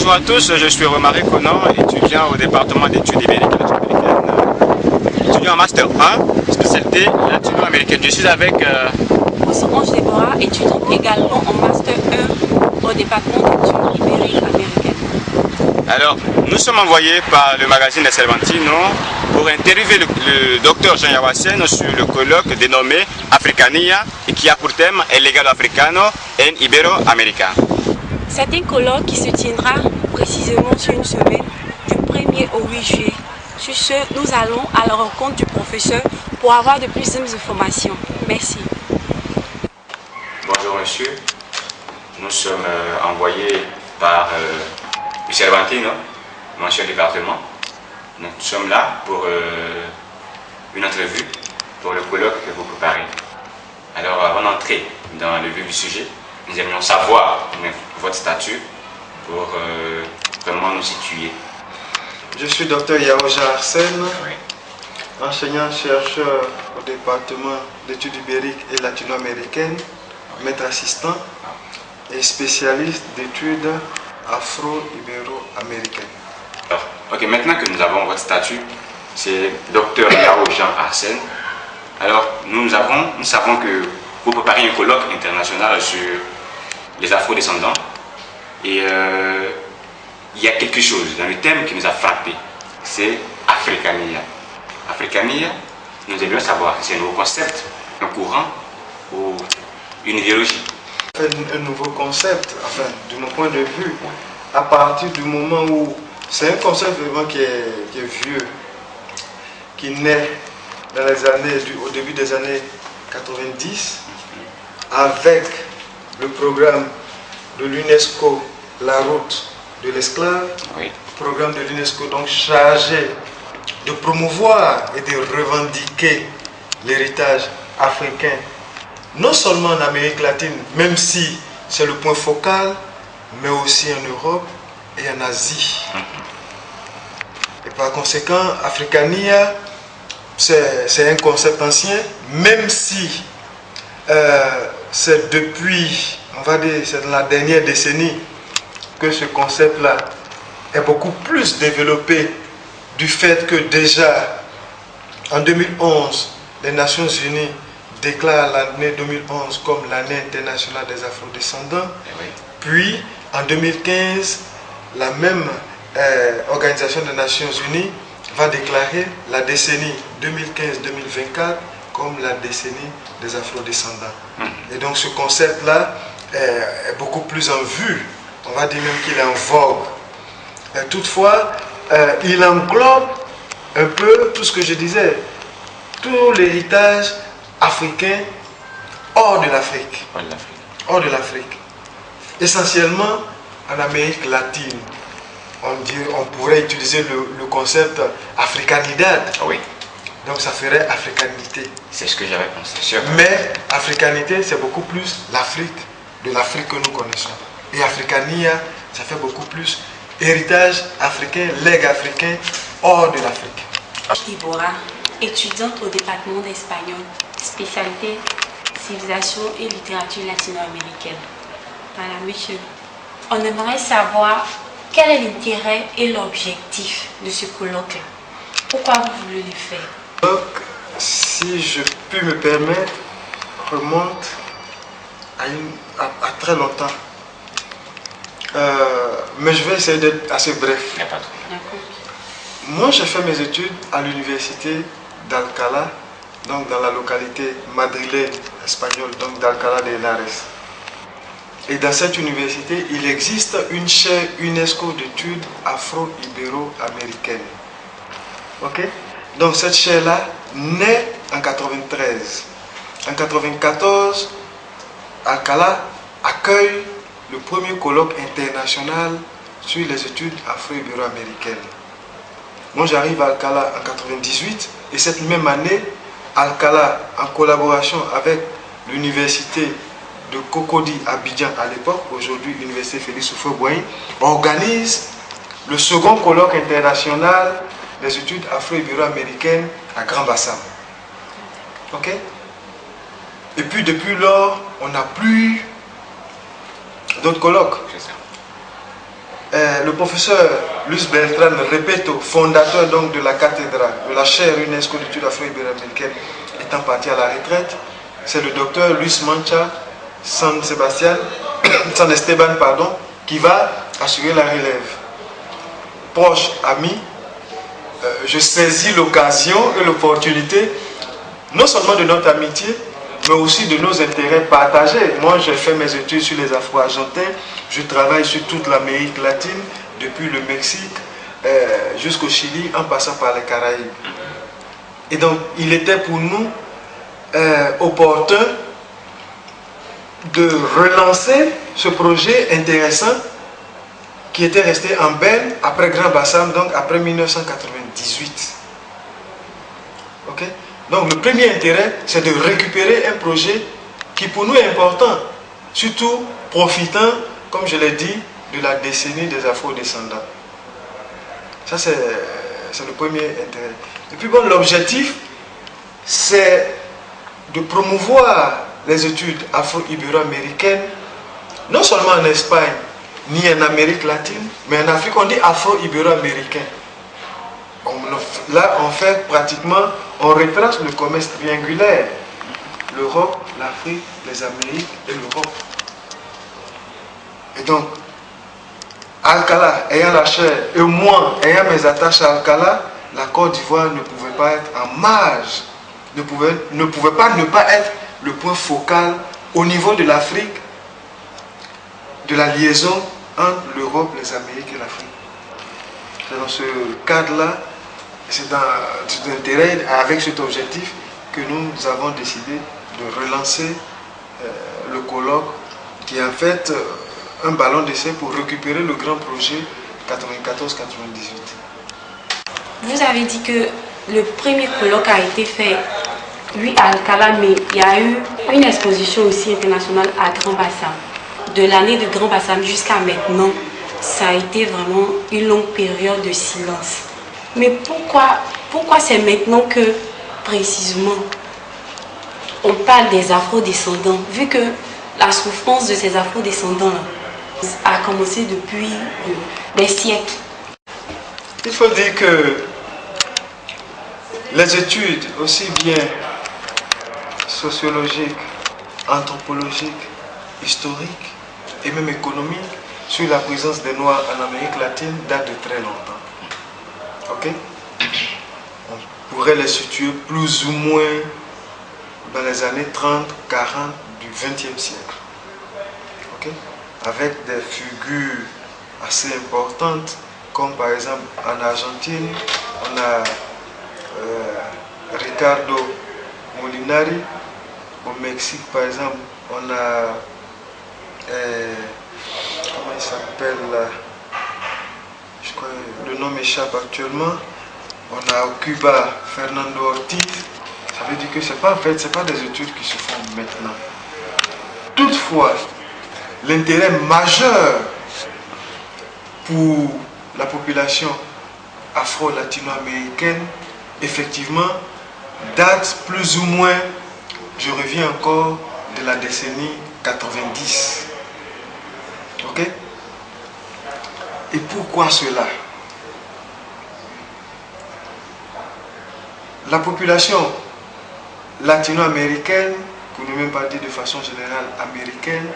Bonjour à tous, je suis Romary Conan, étudiant au département d'études ibériques et latino-américaines, étudiant en Master 1, spécialité latino-américaine. Je suis avec Solange Déborah, étudiante également en Master 1 au département d'études ibériques américaines. Alors, nous sommes envoyés par le magazine El Cervantino pour interviewer le docteur Jean Yawasen sur le colloque dénommé Africanía et qui a pour thème El legado africano en Ibero-América. C'est un colloque qui se tiendra précisément sur une semaine du 1er au 8 juillet. Sur ce, nous allons à la rencontre du professeur pour avoir de plus d'informations. Merci. Bonjour monsieur, nous sommes envoyés par le Cervantino, mon chef département. Nous sommes là pour une entrevue pour le colloque que vous préparez. Alors avant d'entrer dans le vif du sujet, nous aimerions savoir votre statut pour vraiment nous situer. Je suis Dr Yao Jean Arsène, Oui. enseignant-chercheur au département d'études ibériques et latino-américaines, maître assistant et spécialiste d'études afro-ibéro-américaines. Alors, ok, maintenant que nous avons votre statut, c'est Dr Yao Jean Arsène. Alors, nous savons que vous préparez un colloque international sur les afro-descendants. Et il y a quelque chose dans le thème qui nous a frappé, c'est Africanía. Africanía, nous aimerions savoir si c'est un nouveau concept, un courant ou une idéologie. Un nouveau concept, enfin, de mon point de vue, à partir du moment où c'est un concept vraiment qui est vieux, qui naît dans les années, au début des années 90, avec le programme de l'UNESCO, la route de l'esclave, Oui. programme de l'UNESCO donc chargé de promouvoir et de revendiquer l'héritage africain, non seulement en Amérique latine, même si c'est le point focal, mais aussi en Europe et en Asie. Et par conséquent, Africanía, c'est un concept ancien, même si c'est depuis, on va dire, c'est dans la dernière décennie que ce concept-là est beaucoup plus développé du fait que déjà en 2011, les Nations Unies déclarent l'année 2011 comme l'année internationale des Afro-descendants. Oui. Puis en 2015, la même organisation des Nations Unies va déclarer la décennie 2015-2024 comme la décennie des Afro-descendants. Et donc ce concept-là est beaucoup plus en vue, on va dire même qu'il est en vogue. Toutefois, il englobe un peu tout ce que je disais, tout l'héritage africain hors de l'Afrique. Hors de l'Afrique. Essentiellement en Amérique latine. On pourrait utiliser le concept africanidad. Oui. Donc ça ferait africanité. C'est ce que j'avais pensé. Sûr. Mais africanité, c'est beaucoup plus l'Afrique, de l'Afrique que nous connaissons. Et Africanía, ça fait beaucoup plus héritage africain, legs africain hors de l'Afrique. Déborah, étudiante au département d'espagnol, spécialité civilisation et littérature latino-américaine. Voilà, monsieur. On aimerait savoir quel est l'intérêt et l'objectif de ce colloque-là. Pourquoi vous voulez le faire? Donc, si je puis me permettre, remonte à très longtemps. Mais je vais essayer d'être assez bref. Il n'y a pas trop. D'accord. Moi, j'ai fait mes études à l'université d'Alcalá, donc dans la localité madrilène espagnole, donc d'Alcalá de Henares. Et dans cette université, il existe une chaire UNESCO d'études afro-ibéro-américaines. Ok? Donc cette chaire-là naît en 93. En 94, Alcalá accueille le premier colloque international sur les études afro-ibéro-américaines. Moi, j'arrive à Alcalá en 98 et cette même année, Alcalá, en collaboration avec l'université de Cocody Abidjan à l'époque, aujourd'hui l'université Félix Houphouët-Boigny, organise le second colloque international des études afro-ibéro-américaines à Grand Bassam. Ok? Et puis depuis lors, on n'a plus d'autres colloques. le professeur Luis Beltrán Repetto, fondateur donc de la cathédrale, de la chaire UNESCO d'études afro-ibéro-américaines, étant parti à la retraite, c'est le docteur Luis Mancha San Esteban, qui va assurer la relève. Proche, ami, je saisis l'occasion et l'opportunité, non seulement de notre amitié, mais aussi de nos intérêts partagés. Moi, j'ai fait mes études sur les Afro-Argentins, je travaille sur toute l'Amérique latine, depuis le Mexique jusqu'au Chili, en passant par les Caraïbes. Et donc, il était pour nous opportun de relancer ce projet intéressant qui était resté en berne après Grand Bassam, donc après 1998. Ok? Donc le premier intérêt, c'est de récupérer un projet qui pour nous est important, surtout profitant, comme je l'ai dit, de la décennie des Afro-descendants. Ça, c'est le premier intérêt. Et puis bon, l'objectif, c'est de promouvoir les études afro-ibéro-américaines, non seulement en Espagne, ni en Amérique latine, mais en Afrique, on dit afro-ibéro-américain. Là, on fait pratiquement, on retrace le commerce triangulaire. L'Europe, l'Afrique, les Amériques et l'Europe. Et donc, Alcala ayant la chair et moi ayant mes attaches à Alcala, la Côte d'Ivoire ne pouvait pas être en marge, ne pouvait pas ne pas être le point focal au niveau de l'Afrique, de la liaison entre l'Europe, les Amériques et l'Afrique. C'est dans ce cadre-là, c'est d'intérêt avec cet objectif que nous avons décidé de relancer le colloque qui est en fait un ballon d'essai pour récupérer le grand projet 94-98. Vous avez dit que le premier colloque a été fait, lui à Alcala, mais il y a eu une exposition aussi internationale à Grand Bassam. De l'année de Grand Bassam jusqu'à maintenant, ça a été vraiment une longue période de silence. Mais pourquoi c'est maintenant que, précisément, on parle des afro-descendants, vu que la souffrance de ces afro-descendants a commencé depuis des siècles? Il faut dire que les études, aussi bien sociologiques, anthropologiques, historiques et même économiques, sur la présence des Noirs en Amérique latine datent de très longtemps. Ok? On pourrait les situer plus ou moins dans les années 30, 40 du XXe siècle. Ok? Avec des figures assez importantes, comme par exemple en Argentine, on a Ricardo Molinari. Au Mexique, par exemple, on a comment il s'appelle, je crois le nom m'échappe actuellement. On a au Cuba Fernando Ortiz. Ça veut dire que c'est pas des études qui se font maintenant. Toutefois, l'intérêt majeur pour la population afro-latino-américaine, effectivement, date plus ou moins, je reviens encore, de la décennie 90. Ok? Et pourquoi cela? La population latino-américaine, pour ne même pas dire de façon générale américaine,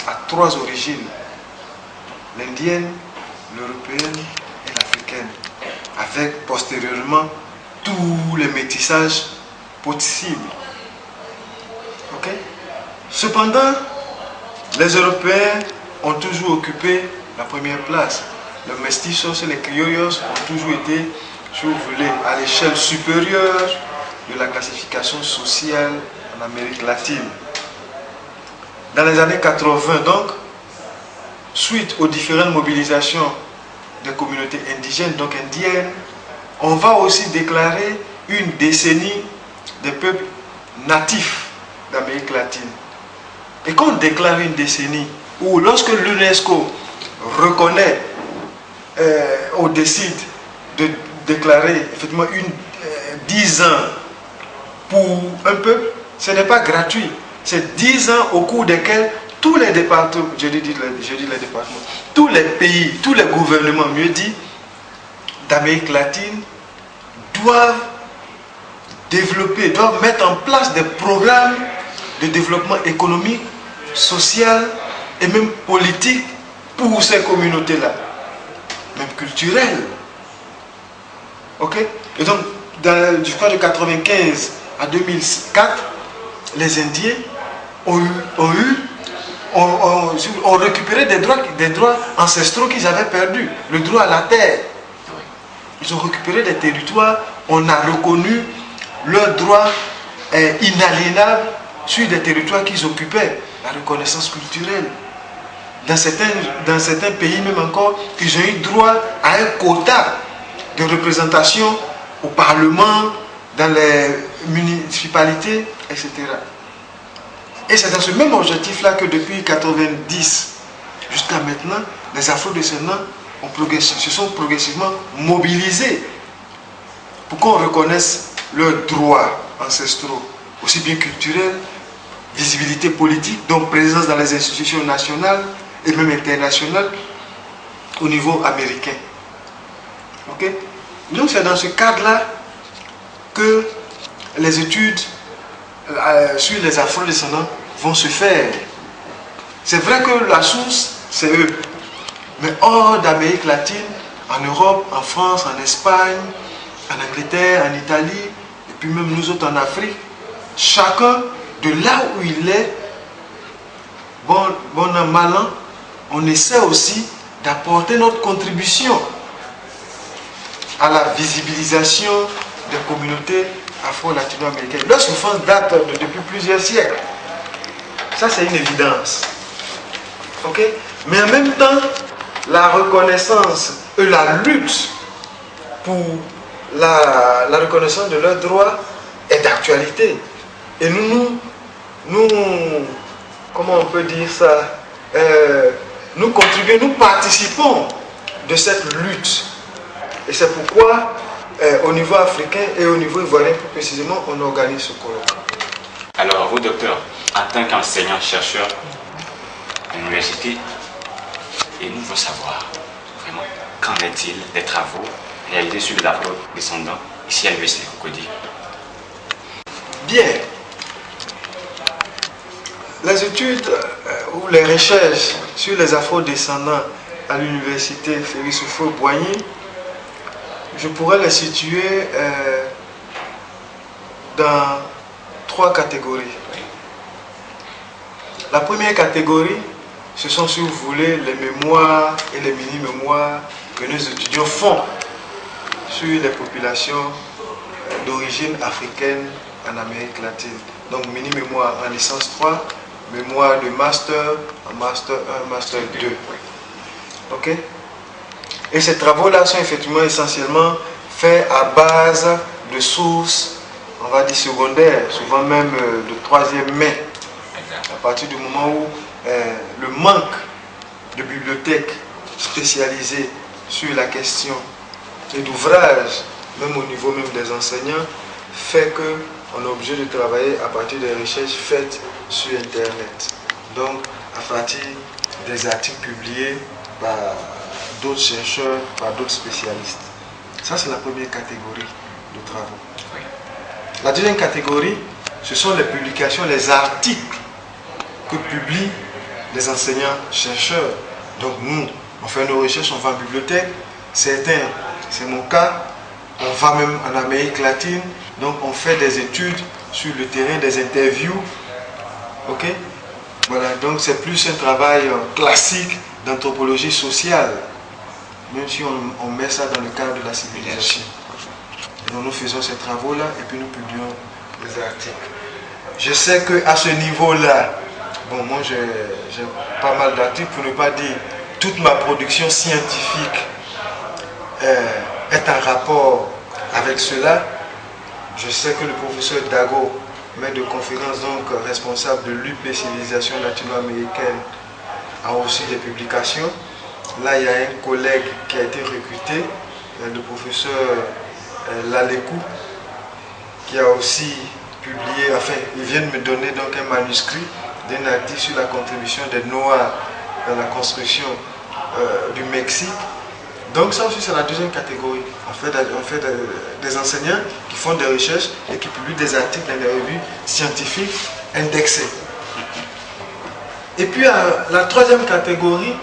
a trois origines: l'indienne, l'européenne et l'africaine, avec postérieurement tous les métissages possibles. Ok? Cependant, les Européens ont toujours occupé la première place. Les mestizos et les criollos ont toujours été, si vous voulez, à l'échelle supérieure de la classification sociale en Amérique latine. Dans les années 80, donc, suite aux différentes mobilisations des communautés indigènes, donc indiennes, on va aussi déclarer une décennie des peuples natifs d'Amérique latine. Et quand on déclare une décennie, ou lorsque l'UNESCO reconnaît ou décide de déclarer effectivement 10 ans pour un peuple, ce n'est pas gratuit. C'est 10 ans au cours desquels tous les départements, je dis les départements, tous les pays, tous les gouvernements, mieux dit, d'Amérique latine, doivent développer, doivent mettre en place des programmes de développement économique, social et même politique pour ces communautés-là, même culturelles. Ok? Et donc, je crois de 1995 à 2004, les Indiens ont récupéré des droits ancestraux qu'ils avaient perdus, le droit à la terre. Ils ont récupéré des territoires, on a reconnu leurs droits inaliénables sur des territoires qu'ils occupaient, la reconnaissance culturelle. Dans certains pays même encore, ils ont eu droit à un quota de représentation au Parlement, dans les municipalités, etc. Et c'est dans ce même objectif-là que depuis 1990 jusqu'à maintenant, les Afro-descendants se sont progressivement mobilisés pour qu'on reconnaisse leurs droits ancestraux, aussi bien culturels, visibilité politique, donc présence dans les institutions nationales et même internationales au niveau américain. Ok? Donc c'est dans ce cadre-là que les études sur les Afro-descendants vont se faire. C'est vrai que la source, c'est eux. Mais hors d'Amérique latine, en Europe, en France, en Espagne, en Angleterre, en Italie, et puis même nous autres en Afrique, chacun de là où il est, bon an, mal an, on essaie aussi d'apporter notre contribution à la visibilisation des communautés afro-latino-américaines. Leur souffrance date depuis plusieurs siècles. Ça, c'est une évidence. Ok? Mais en même temps, la reconnaissance et la lutte pour la reconnaissance de leurs droits est d'actualité. Et nous, comment on peut dire ça, nous contribuons, nous participons de cette lutte. Et c'est pourquoi, au niveau africain et au niveau ivoirien plus précisément, on organise ce colloque. Alors, vous, docteur, en tant qu'enseignant-chercheur à l'université, et nous voulons savoir, vraiment, qu'en est-il des travaux réalisés sur les afro-descendants ici à l'université Cocody? Bien. Les études ou les recherches sur les afro-descendants à l'université Félix Houphouët-Boigny, je pourrais les situer dans 3 catégories. La première catégorie, ce sont, si vous voulez, les mémoires et les mini-mémoires que nos étudiants font sur les populations d'origine africaine en Amérique latine. Donc, mini-mémoire en licence 3, mémoire de master, en master 1, master 2. Ok? Et ces travaux-là sont effectivement essentiellement faits à base de sources, on va dire secondaires, souvent même de 3e main. À partir du moment où le manque de bibliothèques spécialisées sur la question et d'ouvrages, même au niveau même des enseignants, fait qu'on est obligé de travailler à partir des recherches faites sur Internet. Donc, à partir des articles publiés par d'autres chercheurs, par d'autres spécialistes. Ça, c'est la première catégorie de travaux. La deuxième catégorie, ce sont les publications, les articles que publient les enseignants-chercheurs. Donc nous, on fait nos recherches, on va en bibliothèque. Certains, c'est mon cas, on va même en Amérique latine. Donc on fait des études sur le terrain, des interviews. Ok? Voilà, donc c'est plus un travail classique d'anthropologie sociale. Même si on met ça dans le cadre de la civilisation. Et donc nous faisons ces travaux-là et puis nous publions des articles. Je sais qu'à ce niveau-là, bon, moi j'ai pas mal d'articles, pour ne pas dire toute ma production scientifique est en rapport avec cela. Je sais que le professeur Dago, maître de conférence, donc responsable de l'UP Civilisation latino-américaine, a aussi des publications. Là, il y a un collègue qui a été recruté, le professeur Lalekou, qui a aussi publié, enfin, il vient de me donner donc un manuscrit d'un article sur la contribution des Noirs dans la construction du Mexique. Donc ça aussi c'est la deuxième catégorie. On fait des enseignants qui font des recherches et qui publient des articles dans des revues scientifiques indexées. Et puis la troisième catégorie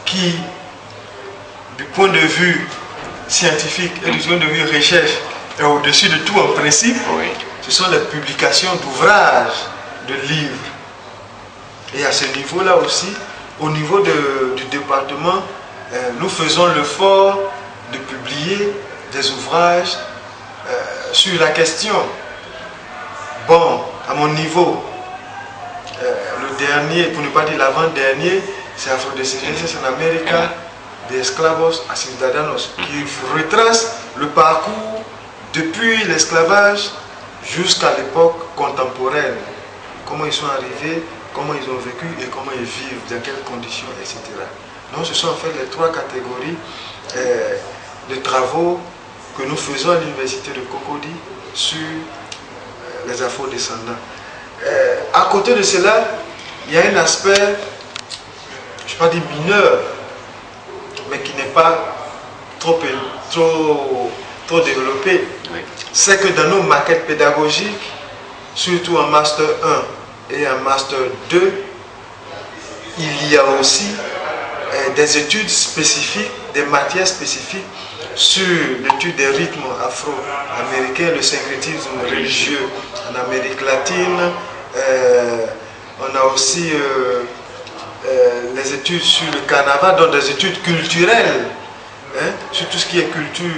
qui, du point de vue scientifique et du point de vue recherche, est au-dessus de tout en principe, Oui. ce sont les publications d'ouvrages, de livres. Et à ce niveau-là aussi, au niveau du département, nous faisons l'effort de publier des ouvrages sur la question. Bon, à mon niveau, le dernier, pour ne pas dire l'avant-dernier, c'est Afrodescendencias en América, de esclavos a ciudadanos, qui retrace le parcours depuis l'esclavage jusqu'à l'époque contemporaine. Comment ils sont arrivés, comment ils ont vécu et comment ils vivent, dans quelles conditions, etc. Donc ce sont en fait les trois catégories de travaux que nous faisons à l'université de Cocody sur les afro-descendants. À côté de cela, il y a un aspect, je ne vais pas dire mineur, mais qui n'est pas trop développé. Oui. C'est que dans nos maquettes pédagogiques, surtout en Master 1 et en Master 2, il y a aussi des études spécifiques, des matières spécifiques sur l'étude des rythmes afro-américains, le syncrétisme religieux en Amérique latine. On a aussi les études sur le carnaval, donc des études culturelles, sur tout ce qui est culture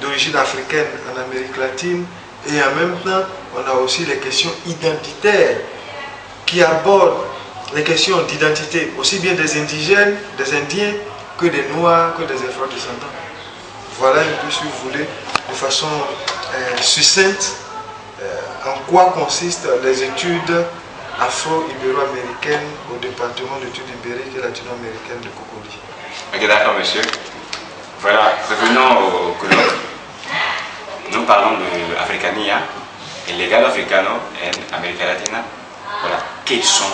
d'origine africaine en Amérique latine. Et en même temps, on a aussi les questions identitaires qui abordent les questions d'identité, aussi bien des indigènes, des indiens, que des noirs, que des afro-descendants. Voilà un peu, si vous voulez, de façon succincte, en quoi consistent les études afro-ibéro-américaines au département d'études ibériques et latino-américaines de Cocody. Ok, d'accord, monsieur. Voilà, revenons au colloque. Nous parlons de Africania, el legado africano en América Latina. Voilà, quelles sont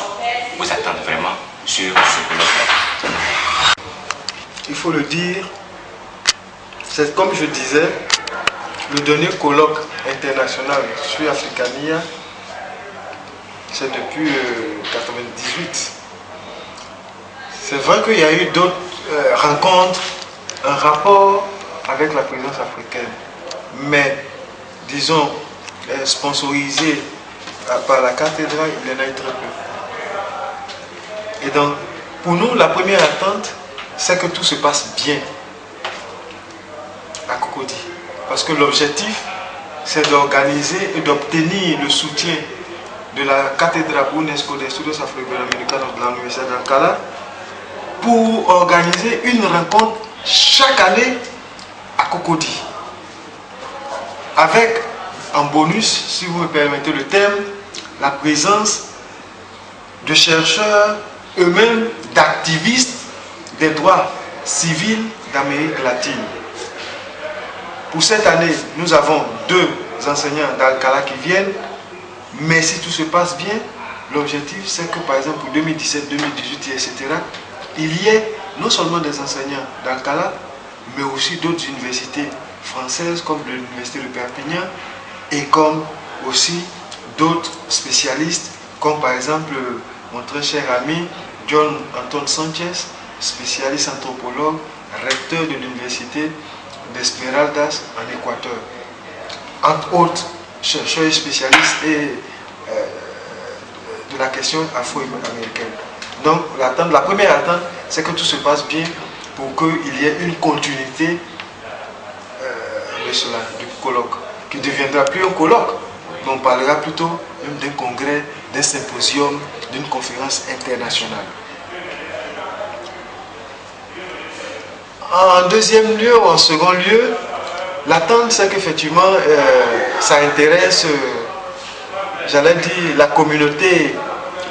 vos attentes vraiment sur ce colloque? Il faut le dire, c'est comme je disais, le dernier colloque international sur Africania, c'est depuis 1998. C'est vrai qu'il y a eu d'autres rencontres, un rapport avec la présidence africaine, mais disons sponsorisé par la cathédrale, il y en a eu très peu. Et donc, pour nous, la première attente, c'est que tout se passe bien à Cocody. Parce que l'objectif, c'est d'organiser et d'obtenir le soutien de la cathédrale UNESCO des Estudios Afro-Ibero-Americanos de l'Université d'Alcalá pour organiser une rencontre chaque année à Cocody. Avec, en bonus, si vous me permettez le terme, la présence de chercheurs, eux-mêmes d'activistes des droits civils d'Amérique latine. Pour cette année, nous avons 2 enseignants d'Alcalá qui viennent, mais si tout se passe bien, l'objectif c'est que par exemple pour 2017, 2018, etc., il y ait non seulement des enseignants d'Alcalá, mais aussi d'autres universités françaises comme l'université de Perpignan et comme aussi d'autres spécialistes comme par exemple mon très cher ami John Anton Sanchez, spécialiste anthropologue, recteur de l'université d'Esmeraldas en Équateur, entre autres chercheurs et spécialistes de la question afro-américaine. Donc la première attente, c'est que tout se passe bien pour qu'il y ait une continuité de cela, du colloque, qui ne deviendra plus un colloque, mais on parlera plutôt même d'un congrès, d'un symposium, d'une conférence internationale. En deuxième lieu ou en second lieu, l'attente c'est qu'effectivement ça intéresse, j'allais dire, la communauté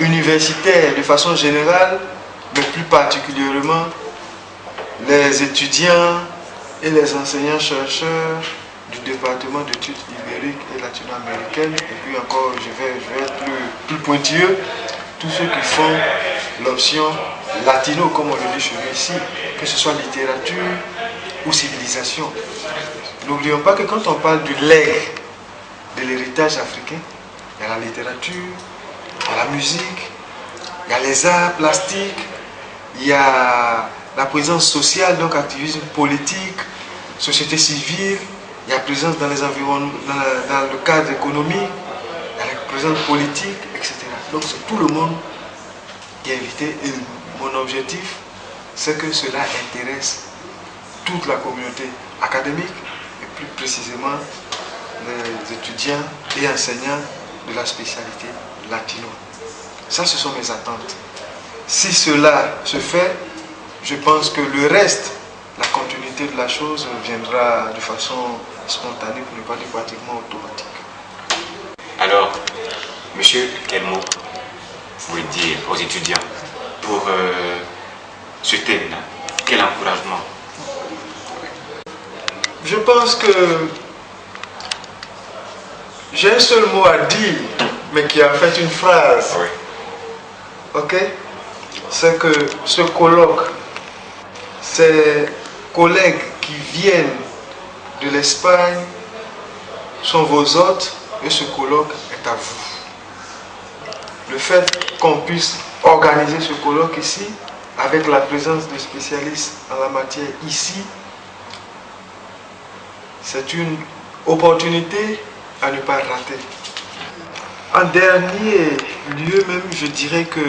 universitaire de façon générale, mais plus particulièrement les étudiants et les enseignants-chercheurs du département d'études ibériques et latino-américaines. Et puis encore, je vais être plus pointilleux, tous ceux qui font l'option latino, comme on le dit chez nous ici, que ce soit littérature ou civilisation. N'oublions pas que quand on parle du legs, de l'héritage africain, il y a la littérature, il y a la musique, il y a les arts plastiques, il y a la présence sociale, donc activisme politique, société civile, il y a présence dans les environnements, dans le cadre économique, il y a la présence politique, etc. Donc c'est tout le monde qui est invité et mon objectif, c'est que cela intéresse toute la communauté académique et plus précisément les étudiants et enseignants de la spécialité latino. Ça, ce sont mes attentes. Si cela se fait, je pense que le reste, la continuité de la chose viendra de façon spontanée, pour ne pas dire pratiquement automatique. Alors, monsieur, quel mot vous voulez dire aux étudiants pour ce thème-là? Quel encouragement? Je pense que j'ai un seul mot à dire, mais qui a fait une phrase. Oui. Ok? C'est que ce colloque, ces collègues qui viennent de l'Espagne sont vos hôtes et ce colloque est à vous. Le fait qu'on puisse organiser ce colloque ici, avec la présence de spécialistes en la matière ici, c'est une opportunité à ne pas rater. En dernier lieu même, je dirais que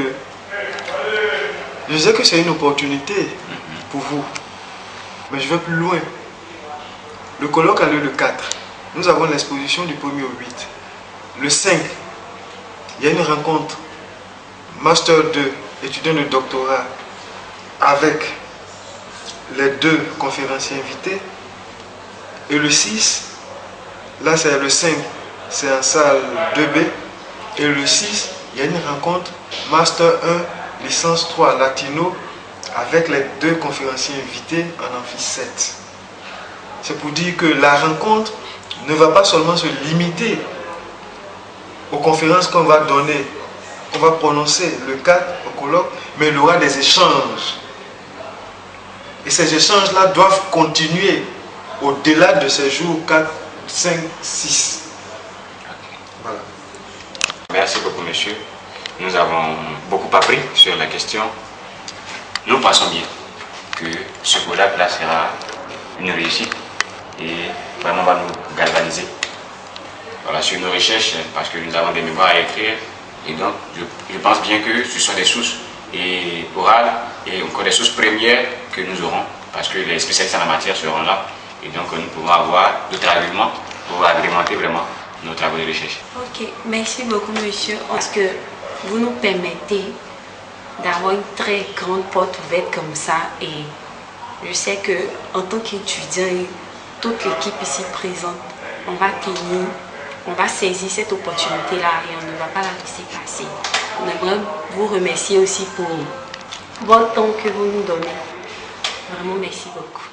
je sais que c'est une opportunité pour vous, mais je vais plus loin. Le colloque a lieu le 4. Nous avons l'exposition du 1er au 8. Le 5, il y a une rencontre Master 2, étudiants de doctorat, avec les 2 conférenciers invités. Et le 6, là c'est le 5, c'est en salle 2B. Et le 6, il y a une rencontre Master 1, licence 3 latino, avec les 2 conférenciers invités en amphi 7. C'est pour dire que la rencontre ne va pas seulement se limiter aux conférences qu'on va donner, qu'on va prononcer le 4 au colloque, mais il y aura des échanges. Et ces échanges-là doivent continuer au-delà de ces jours 4, 5, 6. Voilà. Merci beaucoup, monsieur. Nous avons beaucoup appris sur la question. Nous pensons bien que ce colloque-là sera une réussite et vraiment va nous galvaniser. Voilà, sur nos recherches, parce que nous avons des mémoires à écrire. Et donc, je pense bien que ce sont des sources et orales et encore des sources premières que nous aurons, parce que les spécialistes en la matière seront là. Et donc, nous pouvons avoir d'autres arguments pour agrémenter vraiment nos travaux de recherche. Ok, merci beaucoup, monsieur, parce que vous nous permettez d'avoir une très grande porte ouverte comme ça. Et je sais que en tant qu'étudiant et toute l'équipe ici présente, on va tenir, on va saisir cette opportunité-là et on ne va pas la laisser passer. On aimerait vous remercier aussi pour votre temps que vous nous donnez. Vraiment, merci beaucoup.